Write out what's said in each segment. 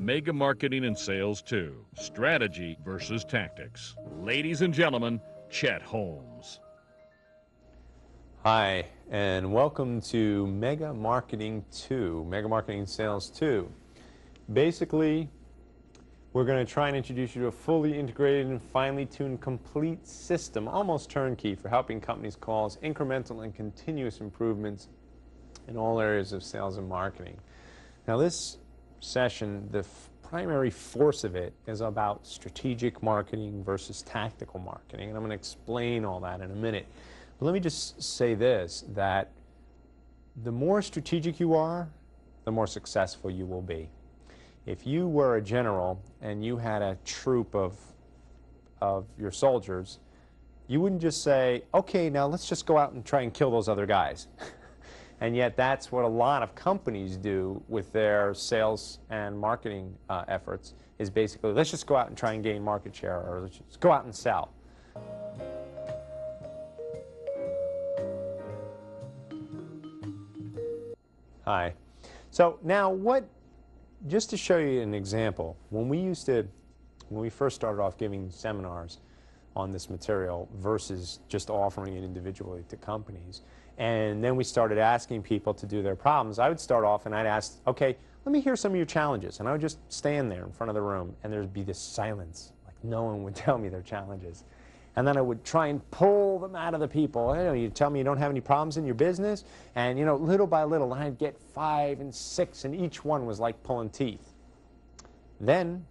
Mega Marketing and Sales 2, Strategy versus Tactics. Ladies and gentlemen, Chet Holmes. Hi, and welcome to Mega Marketing 2, Mega Marketing Sales 2. Basically, we're going to try and introduce you to a fully integrated and finely tuned complete system, almost turnkey, for helping companies cause incremental and continuous improvements in all areas of sales and marketing. Now, this session, the primary force of it is about strategic marketing versus tactical marketing, and I'm going to explain all that in a minute. But let me just say this, that the more strategic you are, the more successful you will be. If you were a general and you had a troop of your soldiers, you wouldn't just say, okay, now let's just go out and try and kill those other guys. And yet that's what a lot of companies do with their sales and marketing efforts, is basically, let's just go out and try and gain market share, or let's just go out and sell. Hi. So now just to show you an example, when we first started off giving seminars on this material versus just offering it individually to companies, and then we started asking people to do their problems, I would start off and I'd ask, okay, let me hear some of your challenges. And I would just stand there in front of the room and there'd be this silence, like no one would tell me their challenges. And then I would try and pull them out of the people. You know, you tell me you don't have any problems in your business, and you know, little by little, I'd get 5 and 6, and each one was like pulling teeth. Then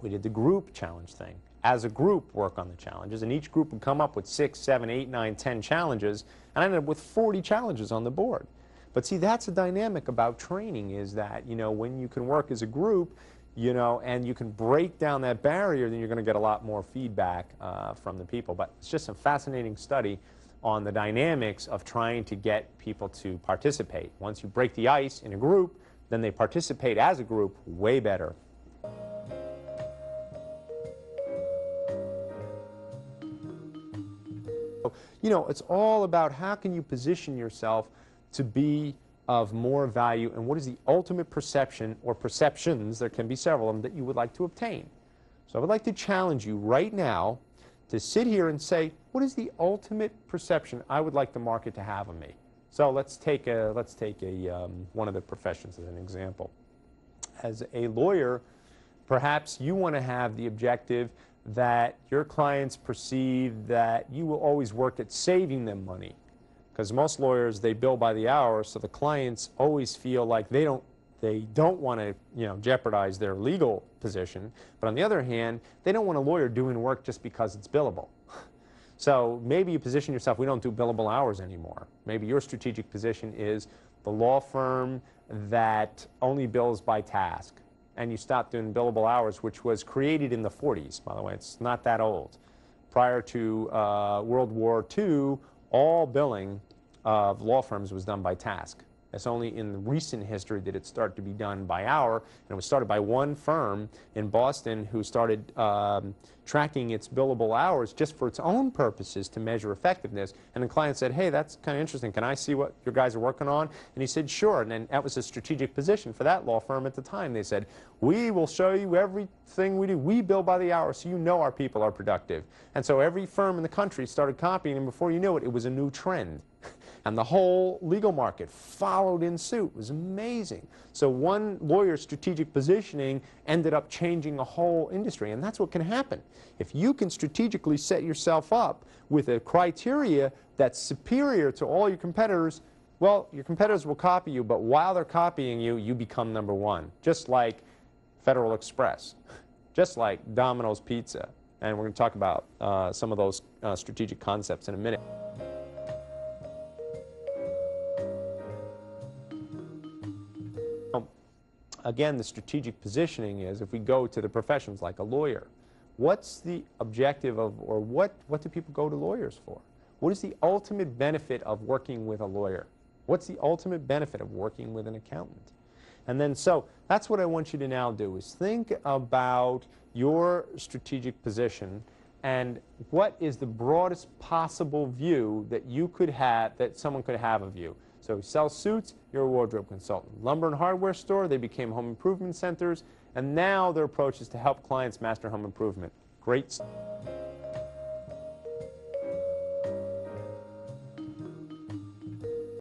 we did the group challenge thing. As a group, work on the challenges, and each group would come up with 6, 7, 8, 9, 10 challenges, and I ended up with 40 challenges on the board. But see, that's a dynamic about training, is that, you know, when you can work as a group, you know, and you can break down that barrier, then you're going to get a lot more feedback from the people. But it's just a fascinating study on the dynamics of trying to get people to participate. Once you break the ice in a group, then they participate as a group way better. You know, it's all about how can you position yourself to be of more value, and what is the ultimate perception or perceptions, there can be several of them, that you would like to obtain. So I would like to challenge you right now to sit here and say, what is the ultimate perception I would like the market to have of me? So let's take one of the professions as an example. As a lawyer, perhaps you want to have the objective that your clients perceive that you will always work at saving them money. Because most lawyers, they bill by the hour, so the clients always feel like they don't want to, you know, jeopardize their legal position. But on the other hand, they don't want a lawyer doing work just because it's billable. So maybe you position yourself, we don't do billable hours anymore. Maybe your strategic position is the law firm that only bills by task. And you stop doing billable hours, which was created in the 40s, by the way. It's not that old. Prior to World War II, all billing of law firms was done by task. It's only in recent history that it started to be done by hour, and it was started by one firm in Boston who started tracking its billable hours just for its own purposes to measure effectiveness. And the client said, hey, that's kind of interesting. Can I see what your guys are working on? And he said, sure. And then that was a strategic position for that law firm at the time. They said, we will show you everything we do. We bill by the hour, so you know our people are productive. And so every firm in the country started copying, and before you knew it, it was a new trend. And the whole legal market followed in suit. It was amazing. So one lawyer's strategic positioning ended up changing a whole industry, and that's what can happen. If you can strategically set yourself up with a criteria that's superior to all your competitors, well, your competitors will copy you, but while they're copying you, you become number one, just like Federal Express, just like Domino's Pizza. And we're going to talk about some of those strategic concepts in a minute. Again, the strategic positioning is, if we go to the professions like a lawyer, what's the objective of, or what do people go to lawyers for? What is the ultimate benefit of working with a lawyer? What's the ultimate benefit of working with an accountant? And then, so that's what I want you to now do, is think about your strategic position and what is the broadest possible view that you could have, that someone could have of you. So So he sells suits, you're a wardrobe consultant. Lumber and hardware store, they became home improvement centers, and now their approach is to help clients master home improvement. Great.